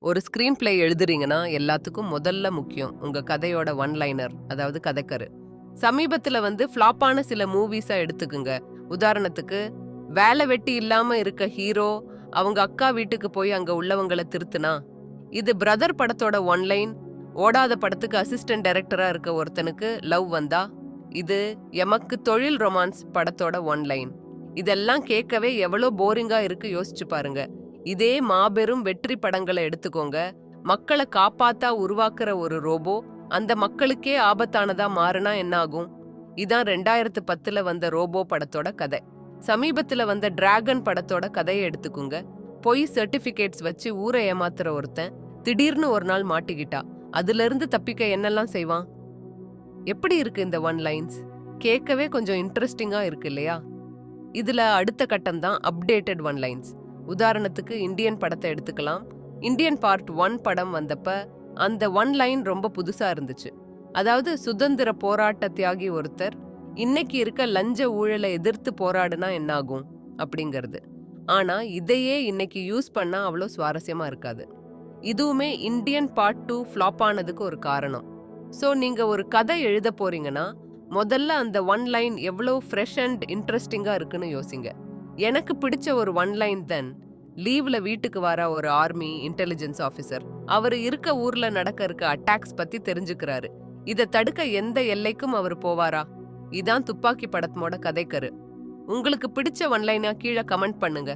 ஒரு screen play எழுதுறீங்கன்னா எல்லாத்துக்கும் முதல்ல முக்கியம் உங்க கதையோட ஒன் லைனர், அதாவது கதைக்கரு. சமீபத்துல ஃப்ளாப்பான சில மூவிஸா எடுத்துக்குங்க. உதாரணத்துக்கு, வேலை வெட்டி இல்லாம இருக்க ஹீரோ அவங்க அக்கா வீட்டுக்கு போய் அங்க உள்ளவங்கள திருத்துனா, இது பிரதர் படத்தோட ஒன்லைன். ஓடாத படத்துக்கு அசிஸ்டன்ட் டைரக்டரா இருக்க ஒருத்தனுக்கு லவ் வந்தா, இது எமக்கு தொழில் ரொமான்ஸ் படத்தோட ஒன்லைன். இதெல்லாம் கேட்கவே எவ்வளோ போரிங்கா இருக்கு யோசிச்சு பாருங்க. இதே மாபெரும் வெற்றி படங்களை எடுத்துக்கோங்க. மக்களை காப்பாத்தா உருவாக்குற ஒரு ரோபோ அந்த மக்களுக்கே ஆபத்தானதா மாறினா என்ன ஆகும்? இதான் 2010 வந்த ரோபோ படத்தோட கதை. சமீபத்துல வந்த டிராகன் படத்தோட கதையை எடுத்துக்கோங்க. பொய் சர்டிபிகேட்ஸ் வச்சு ஊரை ஏமாத்துற ஒருத்தன் திடீர்னு ஒரு நாள் மாட்டிக்கிட்டா. அதுல இருந்து தப்பிக்க என்னெல்லாம் செய்வான்? எப்படி இருக்கு இந்த ஒன் லைன்ஸ்? கேட்கவே கொஞ்சம் இன்ட்ரெஸ்டிங்கா இருக்கு இல்லையா? இதுல அடுத்த கட்டம் தான் அப்டேட்டட் ஒன் லைன்ஸ். உதாரணத்துக்கு இந்தியன் படத்தை எடுத்துக்கலாம். இந்தியன் பார்ட் 1 படம் வந்தப்ப அந்த ஒன் லைன் ரொம்ப புதுசா இருந்துச்சு. அதாவது, சுதந்திர போராட்ட தியாகி ஒருத்தர் இன்னைக்கு இருக்க லஞ்ச ஊழலை எதிர்த்து போராடுனா என்னாகும் அப்படிங்கிறது. ஆனா இதையே இன்னைக்கு யூஸ் பண்ணா அவ்வளோ சுவாரஸ்யமா இருக்காது. இதுவுமே இந்தியன் பார்ட் 2 ஃப்ளாப் ஆனதுக்கு ஒரு காரணம். ஸோ நீங்க ஒரு கதை எழுத போறீங்கன்னா முதல்ல அந்த ஒன் லைன் எவ்வளோ ஃப்ரெஷ் அண்ட் இன்ட்ரெஸ்டிங்கா இருக்குன்னு யோசிங்க. எனக்கு பிடிச்ச ஒரு ஒன் லைன் தென், லீவ்ல வீட்டுக்கு வர ஒரு ஆர்மி இன்டெலிஜென்ஸ் ஆஃபீஸர் அவர் இருக்க ஊர்ல இருக்க அட்டாக்ஸ் பத்தி தெரிஞ்சுக்கிறாரு. இதை தடுக்க எந்த எல்லைக்கும் அவர் போவாரா? இதான் துப்பாக்கி படத்தோட கதைக்கரு. உங்களுக்கு பிடிச்ச ஒன்லைனா கீழே கமெண்ட் பண்ணுங்க.